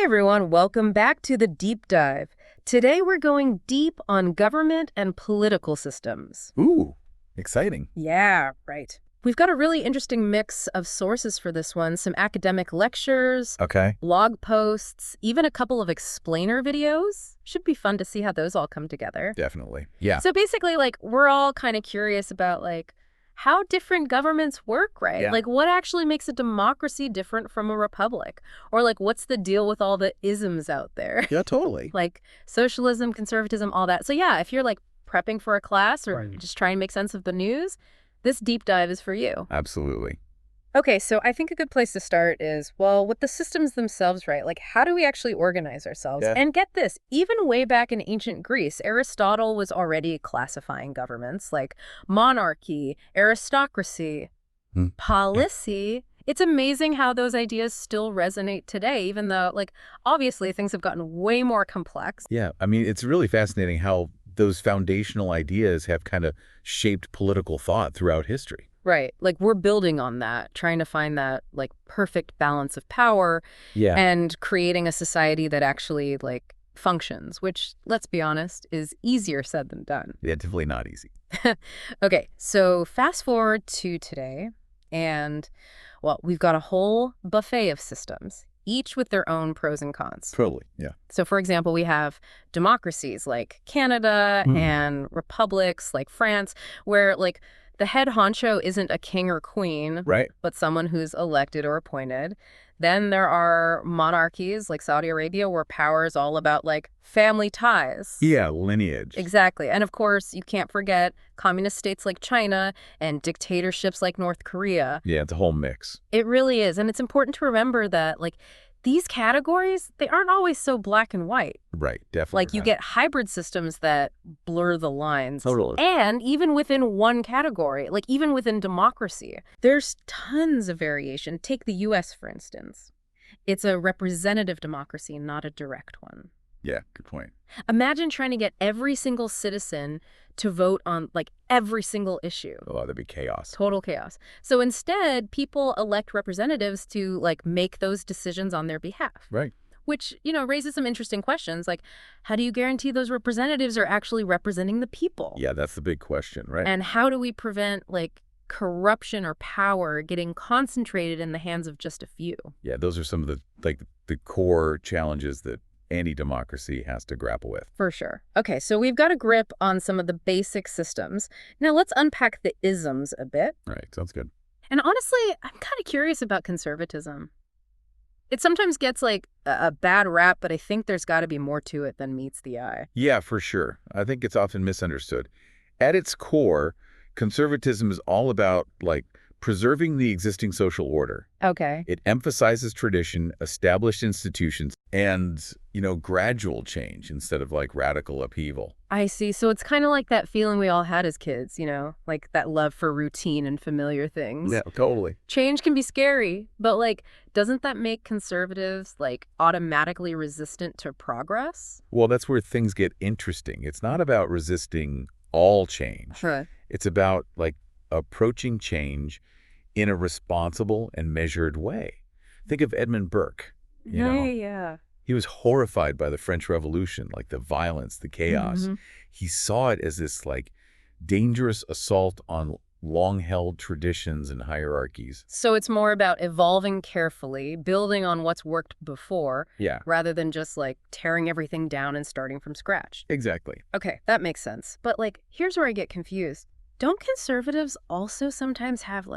everyone, welcome back to the Deep Dive. Today we're going deep on government and political systems. Ooh, exciting. Yeah, right. We've got a really interesting mix of sources for this one, some academic lectures, Okay. blog posts, even a couple of explainer videos. Should be fun to see how those all come together. Definitely. Yeah. So basically, we're all kind of curious about, how different governments work, right? Yeah. What actually makes a democracy different from a republic? Or, what's the deal with all the isms out there? Yeah, totally. Socialism, conservatism, all that. So yeah, if you're, prepping for a class or Right. just trying to make sense of the news, this deep dive is for you. Absolutely. Okay, so I think a good place to start is, with the systems themselves, right? How do we actually organize ourselves? Yeah. And get this, even way back in ancient Greece, Aristotle was already classifying governments like monarchy, aristocracy, policy. It's amazing how those ideas still resonate today, even though, obviously things have gotten way more complex. Yeah. I mean, it's really fascinating how those foundational ideas have kind of shaped political thought throughout history. Right. We're building on that, trying to find that, perfect balance of power Yeah. and creating a society that actually, functions, which, let's be honest, is easier said than done. Yeah, definitely not easy. Okay, so fast forward to today, and, we've got a whole buffet of systems, each with their own pros and cons. Totally. Yeah. So, for example, we have democracies like Canada and republics like France, where, the head honcho isn't a king or queen, Right. but someone who's elected or appointed. Then there are monarchies like Saudi Arabia, where power is all about, family ties. Yeah, lineage. Exactly. And of course, you can't forget communist states like China and dictatorships like North Korea. Yeah, it's a whole mix. It really is. And it's important to remember that, these categories, they aren't always so black and white. Right, definitely. You get hybrid systems that blur the lines. Totally. And even within one category, even within democracy, there's tons of variation. Take the U.S., for instance. It's a representative democracy, not a direct one. Yeah, good point. Imagine trying to get every single citizen to vote on, every single issue. Oh, that'd be chaos. Total chaos. So instead, people elect representatives to, make those decisions on their behalf. Right. Which, raises some interesting questions, how do you guarantee those representatives are actually representing the people? Yeah, that's the big question, right? And how do we prevent, corruption or power getting concentrated in the hands of just a few? Yeah, those are some of the core challenges that any democracy has to grapple with. For sure. Okay, so we've got a grip on some of the basic systems. Now let's unpack the isms a bit. Right, sounds good. And honestly, I'm kind of curious about conservatism. It sometimes gets a bad rap, but I think there's got to be more to it than meets the eye. Yeah, for sure. I think it's often misunderstood. At its core, conservatism is all about, preserving the existing social order. Okay. It emphasizes tradition, established institutions, and, gradual change instead of, radical upheaval. I see. So it's kind of like that feeling we all had as kids, that love for routine and familiar things. Yeah, totally. Change can be scary, but, doesn't that make conservatives, automatically resistant to progress? Well, that's where things get interesting. It's not about resisting all change. Huh. It's about, approaching change in a responsible and measured way. Think of Edmund Burke. Yeah. He was horrified by the French Revolution, the violence, the chaos. Mm-hmm. He saw it as this, dangerous assault on long-held traditions and hierarchies. So it's more about evolving carefully, building on what's worked before, Yeah, rather than just, tearing everything down and starting from scratch. exactly. Okay, that makes sense. But, here's where I get confused. Don't conservatives also sometimes have,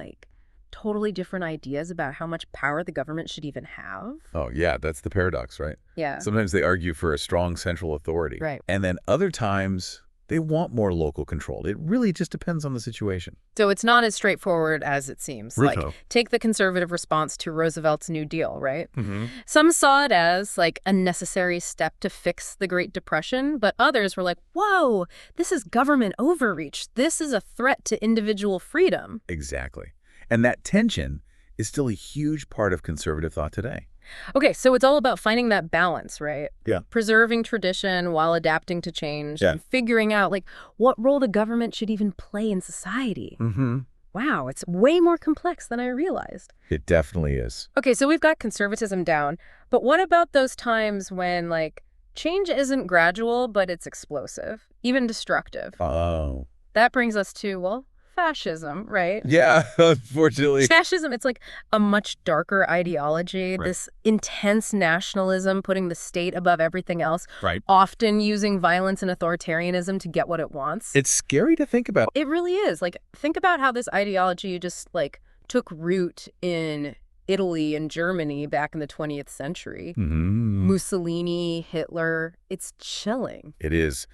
totally different ideas about how much power the government should even have? Oh, yeah, that's the paradox, right? Yeah. Sometimes they argue for a strong central authority. Right. And then other times, they want more local control. It really just depends on the situation. So it's not as straightforward as it seems. Righto. Take the conservative response to Roosevelt's New Deal, right? Mm-hmm. Some saw it as, a necessary step to fix the Great Depression, but others were like, whoa, this is government overreach. This is a threat to individual freedom. Exactly. And that tension is still a huge part of conservative thought today. Okay, so it's all about finding that balance, right? Yeah. Preserving tradition while adapting to change Yeah. and figuring out, what role the government should even play in society. Mm-hmm. Wow, it's way more complex than I realized. It definitely is. Okay, so we've got conservatism down, but what about those times when, like, change isn't gradual, but it's explosive, even destructive? Oh. That brings us to, well, fascism, right? Yeah, unfortunately. Fascism, it's like a much darker ideology, Right. this intense nationalism, putting the state above everything else, Right. often using violence and authoritarianism to get what it wants. It's scary to think about. It really is. Like, think about how this ideology just, like, took root in Italy and Germany back in the 20th century. Mussolini, Hitler, it's chilling. It is.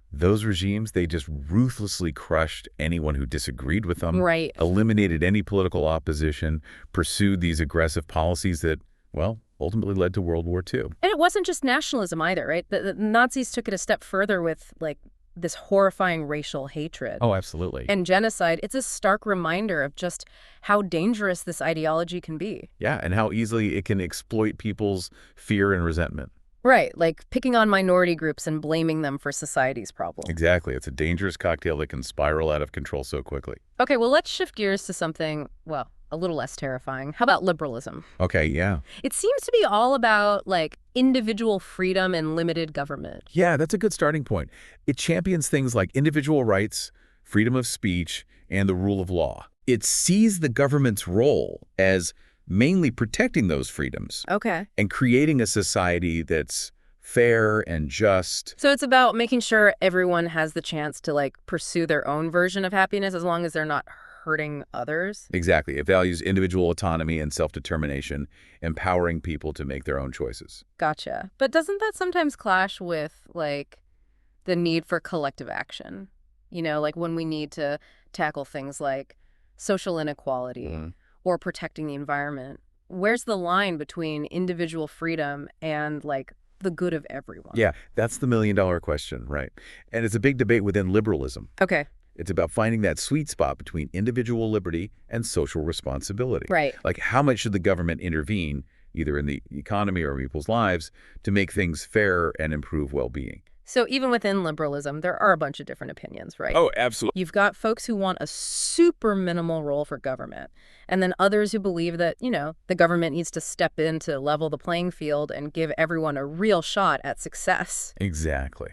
Those regimes, they just ruthlessly crushed anyone who disagreed with them, Right. eliminated any political opposition, pursued these aggressive policies that, well, ultimately led to World War II. And it wasn't just nationalism either, right? The Nazis took it a step further with, like, this horrifying racial hatred. Oh, absolutely. And genocide. It's a stark reminder of just how dangerous this ideology can be. Yeah, and how easily it can exploit people's fear and resentment. Right, like picking on minority groups and blaming them for society's problems. Exactly. It's a dangerous cocktail that can spiral out of control so quickly. Okay, well, let's shift gears to something, well, a little less terrifying. How about liberalism? Okay, yeah. It seems to be all about, like, individual freedom and limited government. Yeah, that's a good starting point. It champions things like individual rights, freedom of speech, and the rule of law. It sees the government's role as mainly protecting those freedoms. Okay. And creating a society that's fair and just. So it's about making sure everyone has the chance to, like, pursue their own version of happiness as long as they're not hurting others? Exactly. It values individual autonomy and self-determination, empowering people to make their own choices. Gotcha. But doesn't that sometimes clash with, like, the need for collective action? You know, like when we need to tackle things like social inequality or protecting the environment. Where's the line between individual freedom and, like, the good of everyone? Yeah, that's the million-dollar question, right? And it's a big debate within liberalism. Okay. It's about finding that sweet spot between individual liberty and social responsibility. Right. Like, how much should the government intervene, either in the economy or people's lives, to make things fair and improve well-being? So even within liberalism, there are a bunch of different opinions, right? Oh, absolutely. You've got folks who want a super minimal role for government, and then others who believe that, you know, the government needs to step in to level the playing field and give everyone a real shot at success. Exactly.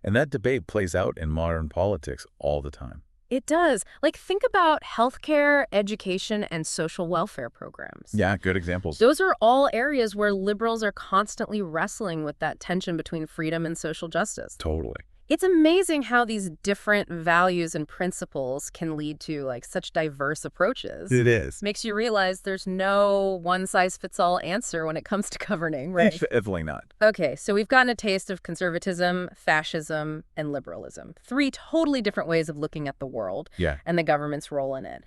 And that debate plays out in modern politics all the time. It does. Like, think about healthcare, education, and social welfare programs. Yeah, good examples. Those are all areas where liberals are constantly wrestling with that tension between freedom and social justice. Totally. It's amazing how these different values and principles can lead to, like, such diverse approaches. It is. Makes you realize there's no one-size-fits-all answer when it comes to governing, right? Definitely not. Okay, so we've gotten a taste of conservatism, fascism, and liberalism. 3 totally different ways of looking at the world and the government's role in it.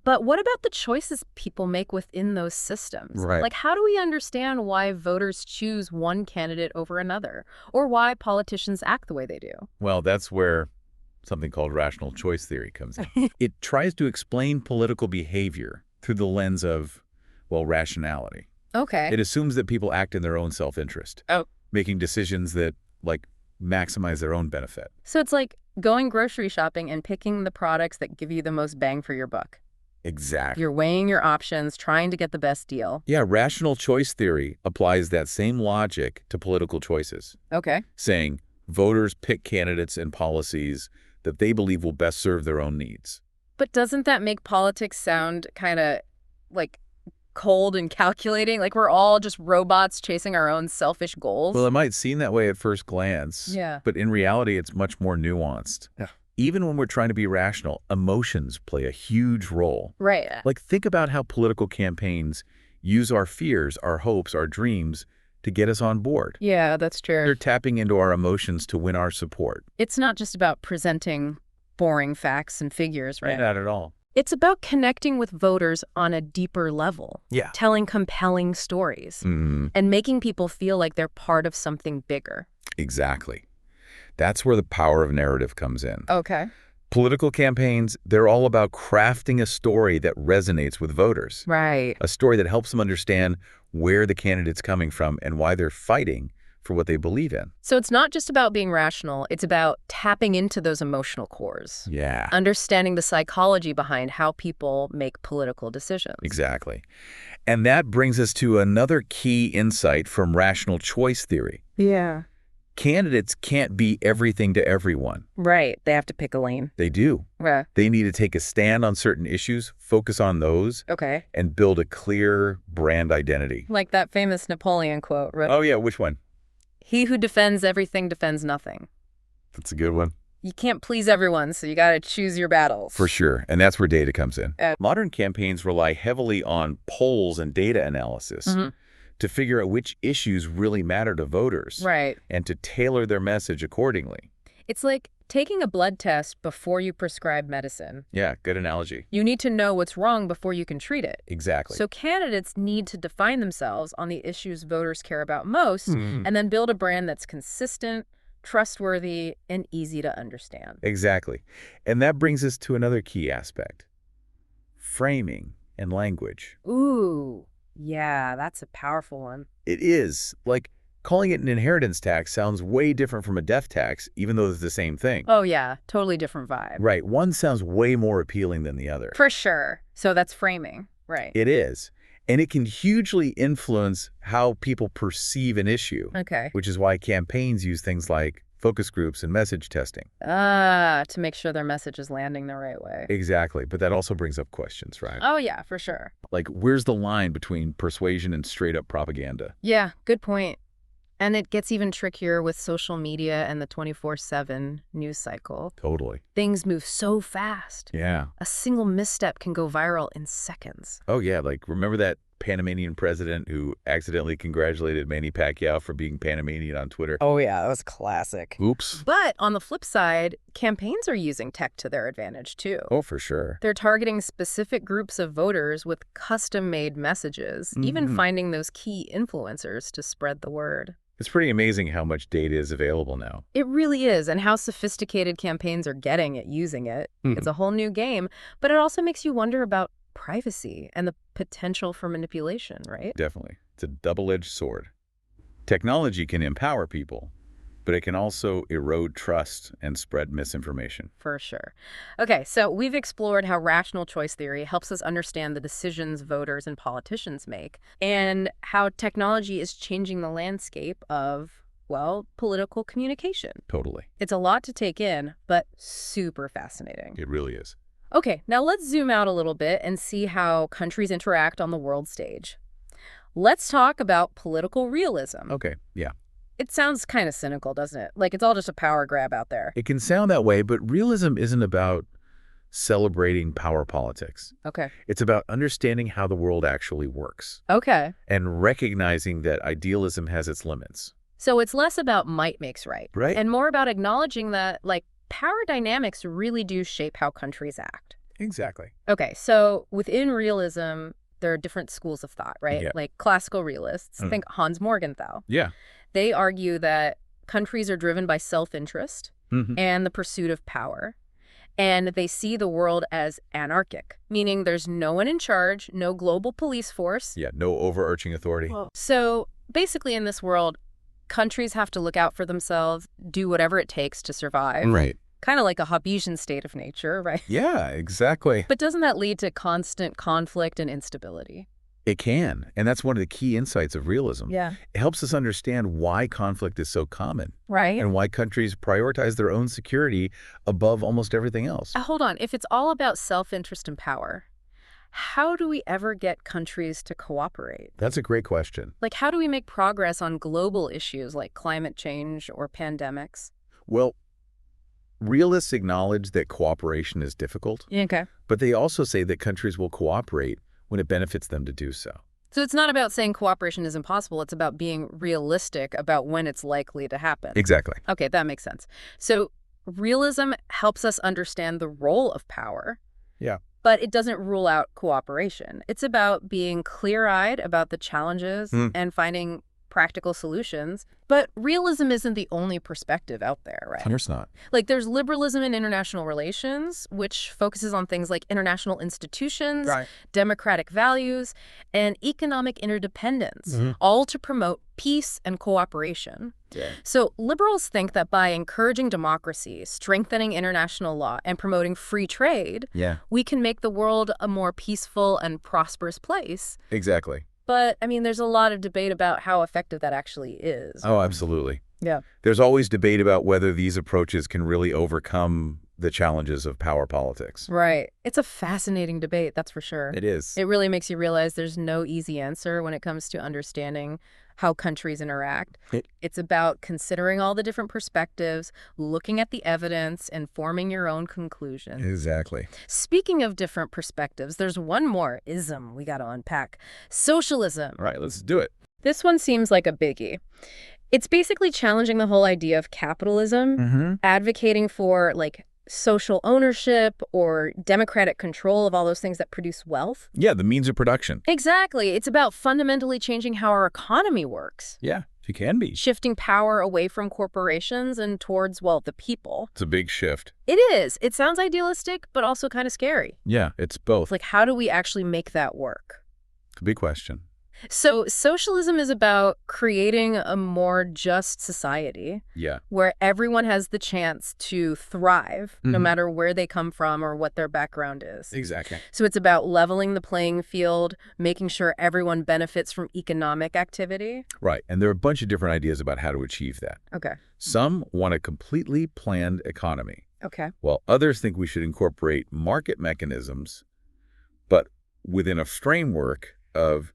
But what about the choices people make within those systems? Right. Like, how do we understand why voters choose one candidate over another, or why politicians act the way they do? Well, that's where something called rational choice theory comes in. It tries to explain political behavior through the lens of, well, rationality. Okay. It assumes that people act in their own self-interest, making decisions that, like, maximize their own benefit. So it's like going grocery shopping and picking the products that give you the most bang for your buck. Exactly. You're weighing your options, trying to get the best deal. Yeah, rational choice theory applies that same logic to political choices, Okay. saying voters pick candidates and policies that they believe will best serve their own needs. But doesn't that make politics sound kind of, like, cold and calculating? Like we're all just robots chasing our own selfish goals? Well, it might seem that way at first glance, but in reality, it's much more nuanced. Yeah. Even when we're trying to be rational, emotions play a huge role. Right. Like, think about how political campaigns use our fears, our hopes, our dreams to get us on board. Yeah, that's true. They're tapping into our emotions to win our support. It's not just about presenting boring facts and figures, right? Not at all. It's about connecting with voters on a deeper level. Yeah. Telling compelling stories. And making people feel like they're part of something bigger. Exactly. That's where the power of narrative comes in. Okay. Political campaigns, they're all about crafting a story that resonates with voters. Right. A story that helps them understand where the candidate's coming from and why they're fighting for what they believe in. So it's not just about being rational, it's about tapping into those emotional cores. Yeah. Understanding the psychology behind how people make political decisions. Exactly. And that brings us to another key insight from rational choice theory. Yeah. Candidates can't be everything to everyone. Right. They have to pick a lane. They do. Yeah. They need to take a stand on certain issues, focus on those, Okay. and build a clear brand identity. Like that famous Napoleon quote, right? Oh, yeah. Which one? He who defends everything defends nothing. That's a good one. You can't please everyone, so you got to choose your battles. For sure. And that's where data comes in. Modern campaigns rely heavily on polls and data analysis to figure out which issues really matter to voters. Right. And to tailor their message accordingly. It's like taking a blood test before you prescribe medicine. Yeah, good analogy. You need to know what's wrong before you can treat it. Exactly. So candidates need to define themselves on the issues voters care about most and then build a brand that's consistent, trustworthy, and easy to understand. Exactly. And that brings us to another key aspect. Framing and language. Ooh, yeah, that's a powerful one. It is. Like, calling it an inheritance tax sounds way different from a death tax, even though it's the same thing. Oh, yeah, totally different vibe. Right. One sounds way more appealing than the other. For sure. So that's framing, right? It is. And it can hugely influence how people perceive an issue. Okay. Which is why campaigns use things like focus groups and message testing. To make sure their message is landing the right way. Exactly. But that also brings up questions, right? Oh, yeah, for sure. Like, where's the line between persuasion and straight-up propaganda? Yeah, good point. And it gets even trickier with social media and the 24/7 news cycle. Totally. Things move so fast. Yeah. A single misstep can go viral in seconds. Oh, yeah. Like, remember that Panamanian president who accidentally congratulated Manny Pacquiao for being Panamanian on Twitter? Oh, yeah, that was classic. Oops. But on the flip side, campaigns are using tech to their advantage, too. Oh, for sure. They're targeting specific groups of voters with custom-made messages, even finding those key influencers to spread the word. It's pretty amazing how much data is available now. It really is, and how sophisticated campaigns are getting at using it. It's a whole new game, but it also makes you wonder about privacy and the potential for manipulation, right? Definitely. It's a double-edged sword. Technology can empower people, but it can also erode trust and spread misinformation. For sure. Okay, so we've explored how rational choice theory helps us understand the decisions voters and politicians make, and how technology is changing the landscape of, well, political communication. Totally. It's a lot to take in, but super fascinating. It really is. Okay, now let's zoom out a little bit and see how countries interact on the world stage. Let's talk about political realism. Okay, yeah. It sounds kind of cynical, doesn't it? Like it's all just a power grab out there. It can sound that way, but realism isn't about celebrating power politics. Okay. It's about understanding how the world actually works Okay. and recognizing that idealism has its limits. So it's less about might makes right. Right. And more about acknowledging that, like, power dynamics really do shape how countries act. Exactly. Okay, so within realism, there are different schools of thought, right? Yeah. Like classical realists, think Hans Morgenthau. Yeah. They argue that countries are driven by self-interest and the pursuit of power. And they see the world as anarchic, meaning there's no one in charge, no global police force. Yeah, no overarching authority. Whoa. So basically in this world, countries have to look out for themselves, do whatever it takes to survive. Right. Kind of like a Hobbesian state of nature, right? Yeah, exactly. But doesn't that lead to constant conflict and instability? It can, and that's one of the key insights of realism. Yeah. It helps us understand why conflict is so common. Right. And why countries prioritize their own security above almost everything else. Hold on. If it's all about self-interest and power, how do we ever get countries to cooperate? That's a great question. Like, how do we make progress on global issues like climate change or pandemics? Well, realists acknowledge that cooperation is difficult, Okay. but they also say that countries will cooperate when it benefits them to do so. So it's not about saying cooperation is impossible. It's about being realistic about when it's likely to happen. Exactly. Okay, that makes sense. So realism helps us understand the role of power. Yeah. But it doesn't rule out cooperation. It's about being clear-eyed about the challenges and finding practical solutions. But realism isn't the only perspective out there, right? Of course not. Like, there's liberalism in international relations, which focuses on things like international institutions, democratic values, and economic interdependence, all to promote peace and cooperation. So liberals think that by encouraging democracy, strengthening international law, and promoting free trade, we can make the world a more peaceful and prosperous place. Exactly. But, I mean, there's a lot of debate about how effective that actually is. Oh, absolutely. Yeah. There's always debate about whether these approaches can really overcome the challenges of power politics. Right. It's a fascinating debate, that's for sure. It is. It really makes you realize there's no easy answer when it comes to understanding how countries interact. It's about considering all the different perspectives, looking at the evidence, and forming your own conclusion. Exactly. Speaking of different perspectives, there's one more ism we got to unpack. Socialism. All right, let's do it. This one seems like a biggie. It's basically challenging the whole idea of capitalism, advocating for, like, social ownership or democratic control of all those things that produce wealth. Yeah, the means of production. Exactly. It's about fundamentally changing how our economy works. Yeah, it can be. Shifting power away from corporations and towards, well, the people. It's a big shift. It is. It sounds idealistic, but also kind of scary. Yeah, it's both. Like, how do we actually make that work? It's a big question. So socialism is about creating a more just society where everyone has the chance to thrive, no matter where they come from or what their background is. Exactly. So it's about leveling the playing field, making sure everyone benefits from economic activity. Right. And there are a bunch of different ideas about how to achieve that. Okay. Some want a completely planned economy. Okay. While others think we should incorporate market mechanisms, but within a framework of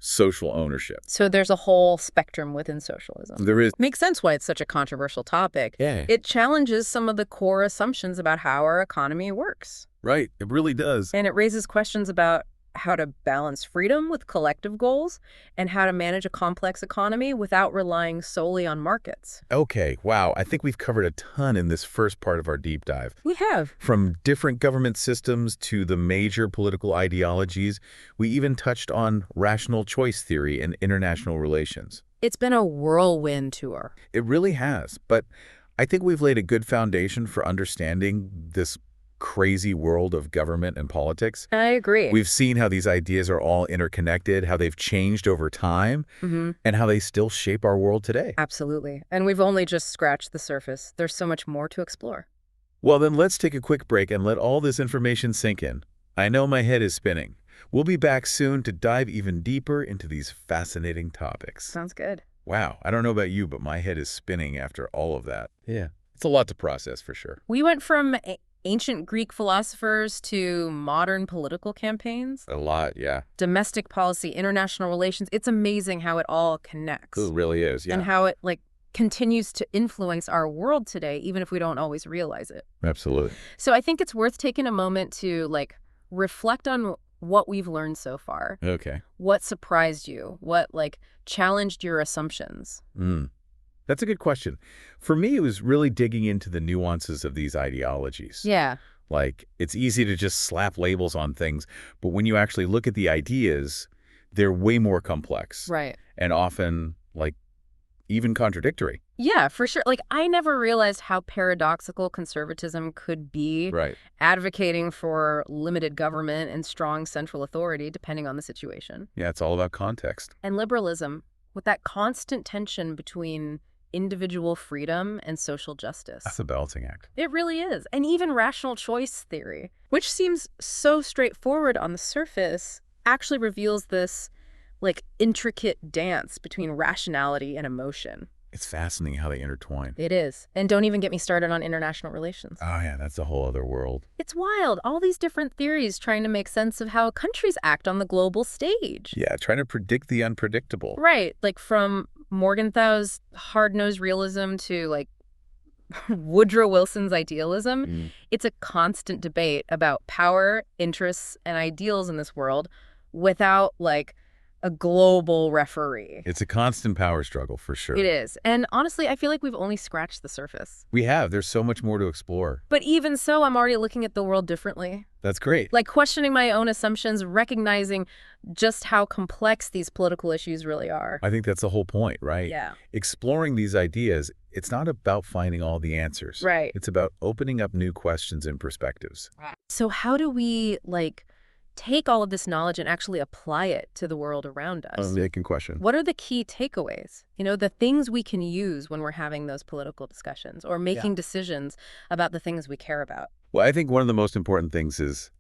social ownership. So there's a whole spectrum within socialism. There is. Makes sense why it's such a controversial topic. Yeah. It challenges some of the core assumptions about how our economy works. Right. It really does. And it raises questions about how to balance freedom with collective goals and how to manage a complex economy without relying solely on markets. Okay. Wow. I think we've covered a ton in this first part of our deep dive. We have. From different government systems to the major political ideologies, we even touched on rational choice theory and international relations. It's been a whirlwind tour. It really has. But I think we've laid a good foundation for understanding this crazy world of government and politics. I agree. We've seen how these ideas are all interconnected, how they've changed over time, and how they still shape our world today. Absolutely. And we've only just scratched the surface. There's so much more to explore. Well, then let's take a quick break and let all this information sink in. I know my head is spinning. We'll be back soon to dive even deeper into these fascinating topics. Sounds good. Wow. I don't know about you, but my head is spinning after all of that. Yeah. It's a lot to process for sure. We went from ancient Greek philosophers to modern political campaigns. A lot, yeah. Domestic policy, international relations. It's amazing how it all connects. It really is, yeah. And how it, like, continues to influence our world today, even if we don't always realize it. Absolutely. So I think it's worth taking a moment to, like, reflect on what we've learned so far. Okay. What surprised you? What, like, challenged your assumptions? That's a good question. For me, it was really digging into the nuances of these ideologies. Yeah. Like, it's easy to just slap labels on things, but when you actually look at the ideas, they're way more complex. Right. And often, like, even contradictory. Yeah, for sure. Like, I never realized how paradoxical conservatism could be. Right. Advocating for limited government and strong central authority, depending on the situation. Yeah, it's all about context. And liberalism, with that constant tension between individual freedom and social justice. That's a balancing act. It really is. And even rational choice theory, which seems so straightforward on the surface, actually reveals this, like, intricate dance between rationality and emotion. It's fascinating how they intertwine. It is. And don't even get me started on international relations. Oh, yeah, that's a whole other world. It's wild. All these different theories trying to make sense of how countries act on the global stage. Yeah, trying to predict the unpredictable. Right. Like, from Morgenthau's hard-nosed realism to, like, Woodrow Wilson's idealism. It's a constant debate about power, interests, and ideals in this world without, like, a global referee. It's a constant power struggle, for sure. It is. And honestly, I feel like we've only scratched the surface. We have. There's so much more to explore. But even so, I'm already looking at the world differently. That's great. Like questioning my own assumptions, recognizing just how complex these political issues really are. I think that's the whole point, right? Yeah. Exploring these ideas, it's not about finding all the answers. Right. It's about opening up new questions and perspectives. So how do we, take all of this knowledge and actually apply it to the world around us? Making question. What are the key takeaways? The things we can use when we're having those political discussions or making decisions about the things we care about. Well, I think one of the most important things is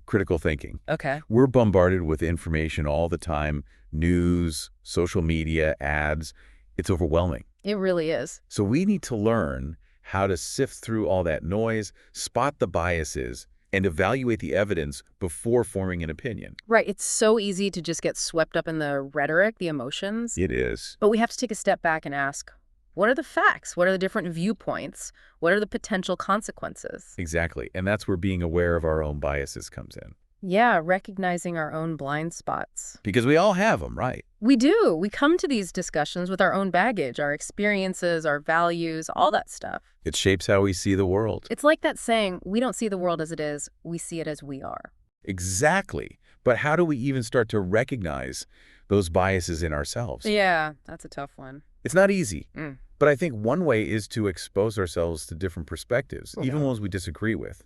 critical thinking. Okay. We're bombarded with information all the time, news, social media, ads. It's overwhelming. It really is. So we need to learn how to sift through all that noise, spot the biases, and evaluate the evidence before forming an opinion. Right. It's so easy to just get swept up in the rhetoric, the emotions. It is. But we have to take a step back and ask, what are the facts? What are the different viewpoints? What are the potential consequences? Exactly. And that's where being aware of our own biases comes in. Yeah, recognizing our own blind spots. Because we all have them, right? We do. We come to these discussions with our own baggage, our experiences, our values, all that stuff. It shapes how we see the world. It's like that saying, we don't see the world as it is, we see it as we are. Exactly. But how do we even start to recognize those biases in ourselves? Yeah, that's a tough one. It's not easy. Mm. But I think one way is to expose ourselves to different perspectives, even ones we disagree with.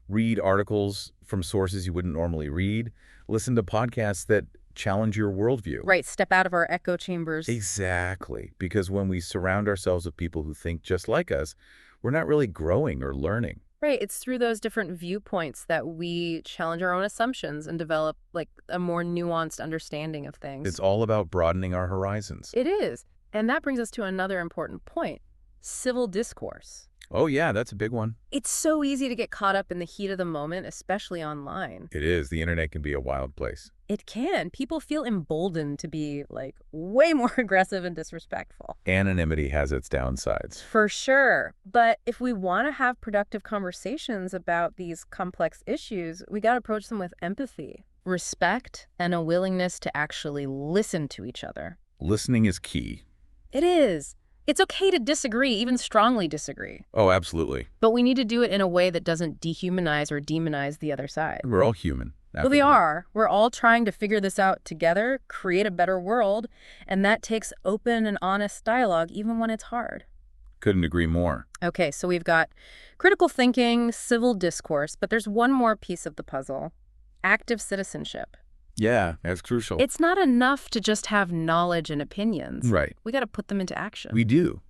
Read articles from sources you wouldn't normally read. Listen to podcasts that challenge your worldview. Right, step out of our echo chambers. Exactly. Because when we surround ourselves with people who think just like us, we're not really growing or learning. Right, it's through those different viewpoints that we challenge our own assumptions and develop a more nuanced understanding of things. It's all about broadening our horizons. It is. And that brings us to another important point, civil discourse. Oh, yeah, that's a big one. It's so easy to get caught up in the heat of the moment, especially online. It is. The internet can be a wild place. It can. People feel emboldened to be, way more aggressive and disrespectful. Anonymity has its downsides. For sure. But if we want to have productive conversations about these complex issues, we got to approach them with empathy, respect, and a willingness to actually listen to each other. Listening is key. It is. It's okay to disagree, even strongly disagree. Oh, absolutely. But we need to do it in a way that doesn't dehumanize or demonize the other side. We're all human. Well, we are. We're all trying to figure this out together, create a better world, and that takes open and honest dialogue, even when it's hard. Couldn't agree more. Okay, so we've got critical thinking, civil discourse, but there's one more piece of the puzzle, active citizenship. Yeah, that's crucial. It's not enough to just have knowledge and opinions. Right. We got to put them into action. We do.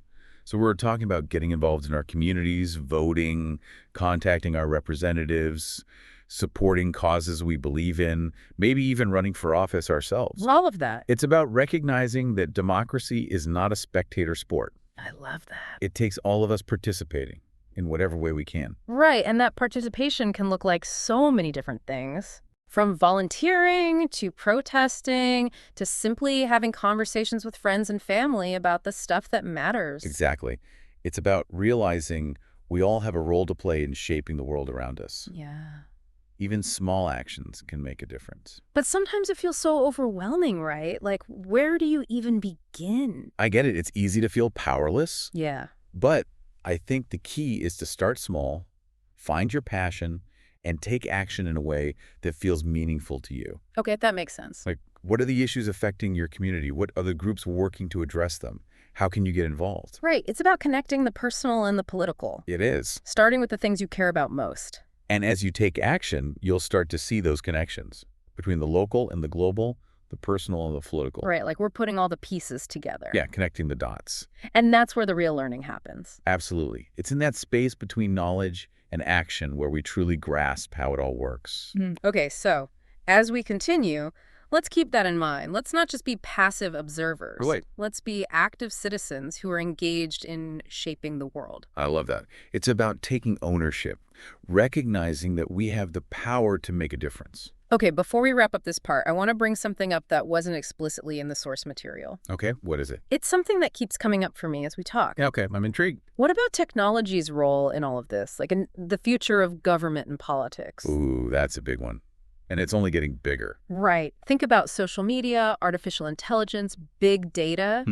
So we're talking about getting involved in our communities, voting, contacting our representatives, supporting causes we believe in, maybe even running for office ourselves. All of that. It's about recognizing that democracy is not a spectator sport. I love that. It takes all of us participating in whatever way we can. Right, and that participation can look like so many different things. From volunteering to protesting to simply having conversations with friends and family about the stuff that matters. Exactly. It's about realizing we all have a role to play in shaping the world around us. Yeah. Even small actions can make a difference. But sometimes it feels so overwhelming, right? Where do you even begin? I get it. It's easy to feel powerless. Yeah. But I think the key is to start small, find your passion, and take action in a way that feels meaningful to you. Okay, that makes sense. What are the issues affecting your community? What are the groups working to address them? How can you get involved? Right. It's about connecting the personal and the political. It is. Starting with the things you care about most. And as you take action, you'll start to see those connections between the local and the global, the personal and the political. Right, we're putting all the pieces together. Yeah, connecting the dots. And that's where the real learning happens. Absolutely. It's in that space between knowledge and action where we truly grasp how it all works. Okay, so as we continue, let's keep that in mind. Let's not just be passive observers. Right. Let's be active citizens who are engaged in shaping the world. I love that. It's about taking ownership, recognizing that we have the power to make a difference. Okay, before we wrap up this part, I want to bring something up that wasn't explicitly in the source material. Okay, what is it? It's something that keeps coming up for me as we talk. Yeah, okay, I'm intrigued. What about technology's role in all of this, in the future of government and politics? Ooh, that's a big one. And it's only getting bigger. Right. Think about social media, artificial intelligence, big data,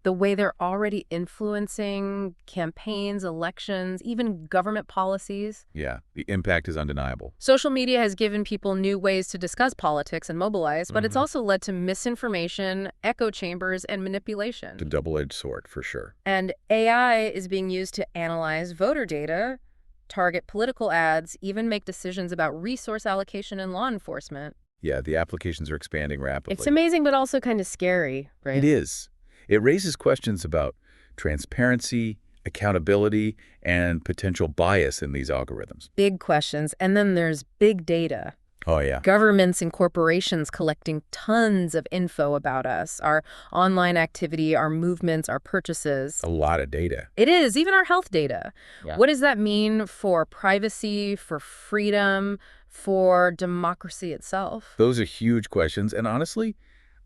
the way they're already influencing campaigns, elections, even government policies. Yeah, the impact is undeniable. Social media has given people new ways to discuss politics and mobilize, but it's also led to misinformation, echo chambers, and manipulation. The double-edged sword, for sure. And AI is being used to analyze voter data, target political ads, even make decisions about resource allocation and law enforcement. Yeah, the applications are expanding rapidly. It's amazing, but also kind of scary, right? It is. It raises questions about transparency, accountability, and potential bias in these algorithms. Big questions. And then there's big data. Oh, yeah. Governments and corporations collecting tons of info about us, our online activity, our movements, our purchases. A lot of data. It is, even our health data. Yeah. What does that mean for privacy, for freedom, for democracy itself? Those are huge questions, and honestly,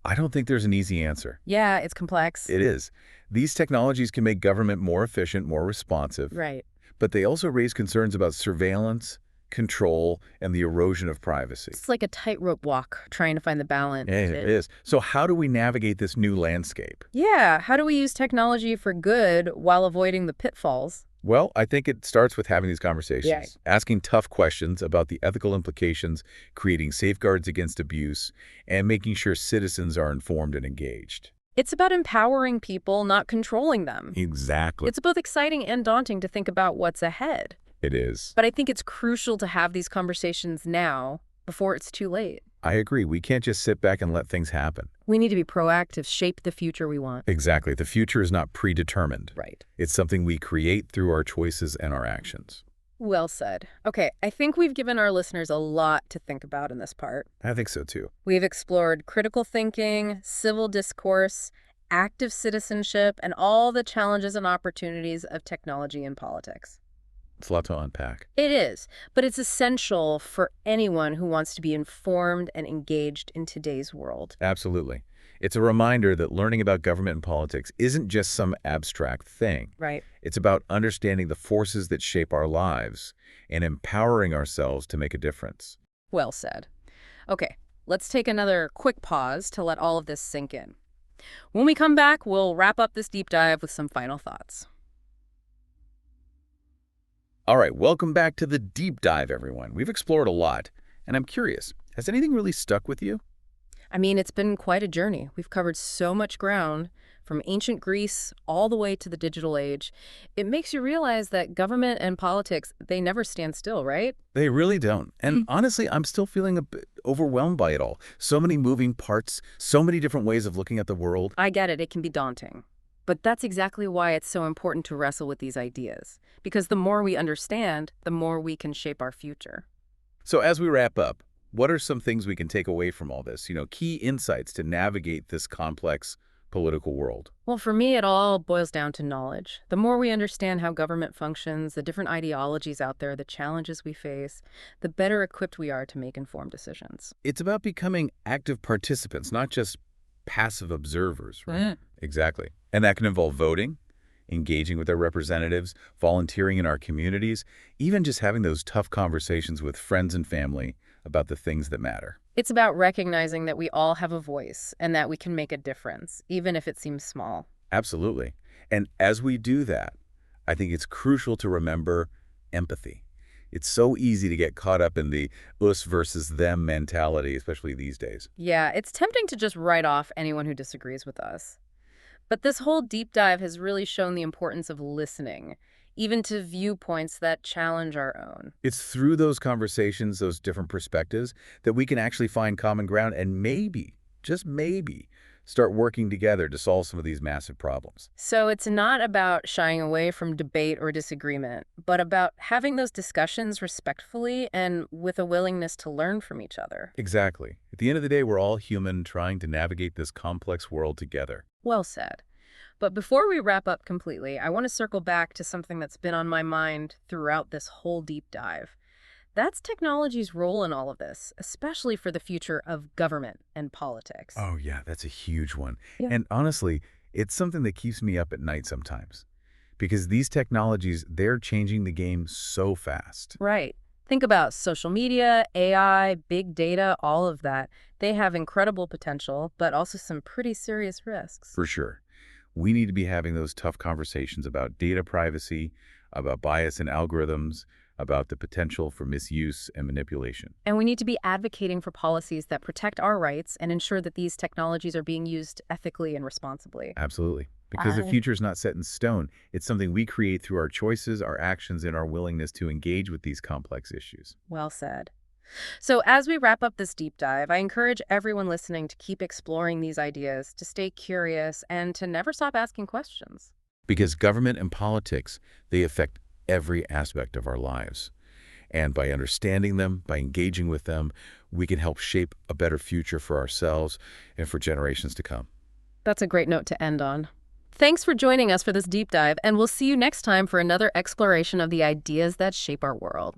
I don't think there's an easy answer. Yeah, it's complex. It is. These technologies can make government more efficient, more responsive. Right. But they also raise concerns about surveillance, control, and the erosion of privacy. It's like a tightrope walk, trying to find the balance. Yeah, it is. So how do we navigate this new landscape? Yeah, how do we use technology for good while avoiding the pitfalls? Well, I think it starts with having these conversations, asking tough questions about the ethical implications, creating safeguards against abuse, and making sure citizens are informed and engaged. It's about empowering people, not controlling them. Exactly. It's both exciting and daunting to think about what's ahead. It is. But I think it's crucial to have these conversations now, before it's too late. I agree. We can't just sit back and let things happen. We need to be proactive, shape the future we want. Exactly. The future is not predetermined. Right. It's something we create through our choices and our actions. Well said. Okay, I think we've given our listeners a lot to think about in this part. I think so, too. We've explored critical thinking, civil discourse, active citizenship, and all the challenges and opportunities of technology in politics. It's a lot to unpack. It is, but it's essential for anyone who wants to be informed and engaged in today's world. Absolutely. It's a reminder that learning about government and politics isn't just some abstract thing. Right. It's about understanding the forces that shape our lives and empowering ourselves to make a difference. Well said. Okay, let's take another quick pause to let all of this sink in. When we come back, we'll wrap up this deep dive with some final thoughts. All right, welcome back to the deep dive, everyone. We've explored a lot, and I'm curious, has anything really stuck with you? I mean, it's been quite a journey. We've covered so much ground, from ancient Greece all the way to the digital age. It makes you realize that government and politics, they never stand still, right? They really don't. And honestly, I'm still feeling a bit overwhelmed by it all. So many moving parts, so many different ways of looking at the world. I get it. It can be daunting. But that's exactly why it's so important to wrestle with these ideas. Because the more we understand, the more we can shape our future. So as we wrap up, what are some things we can take away from all this? Key insights to navigate this complex political world. Well, for me, it all boils down to knowledge. The more we understand how government functions, the different ideologies out there, the challenges we face, the better equipped we are to make informed decisions. It's about becoming active participants, not just passive observers, right? Exactly. And that can involve voting, engaging with our representatives, volunteering in our communities, even just having those tough conversations with friends and family about the things that matter. It's about recognizing that we all have a voice and that we can make a difference, even if it seems small. Absolutely. And as we do that, I think it's crucial to remember empathy. It's so easy to get caught up in the us versus them mentality, especially these days. Yeah, it's tempting to just write off anyone who disagrees with us. But this whole deep dive has really shown the importance of listening, even to viewpoints that challenge our own. It's through those conversations, those different perspectives, that we can actually find common ground and maybe, just maybe, start working together to solve some of these massive problems. So it's not about shying away from debate or disagreement, but about having those discussions respectfully and with a willingness to learn from each other. Exactly. At the end of the day, we're all human trying to navigate this complex world together. Well said. But before we wrap up completely, I want to circle back to something that's been on my mind throughout this whole deep dive. That's technology's role in all of this, especially for the future of government and politics. Oh, yeah, that's a huge one. Yeah. And honestly, it's something that keeps me up at night sometimes. Because these technologies, they're changing the game so fast. Right. Think about social media, AI, big data, all of that. They have incredible potential, but also some pretty serious risks. For sure. We need to be having those tough conversations about data privacy, about bias in algorithms, about the potential for misuse and manipulation. And we need to be advocating for policies that protect our rights and ensure that these technologies are being used ethically and responsibly. Absolutely. Because the future is not set in stone. It's something we create through our choices, our actions, and our willingness to engage with these complex issues. Well said. So as we wrap up this deep dive, I encourage everyone listening to keep exploring these ideas, to stay curious, and to never stop asking questions. Because government and politics, they affect every aspect of our lives. And by understanding them, by engaging with them, we can help shape a better future for ourselves and for generations to come. That's a great note to end on. Thanks for joining us for this deep dive, and we'll see you next time for another exploration of the ideas that shape our world.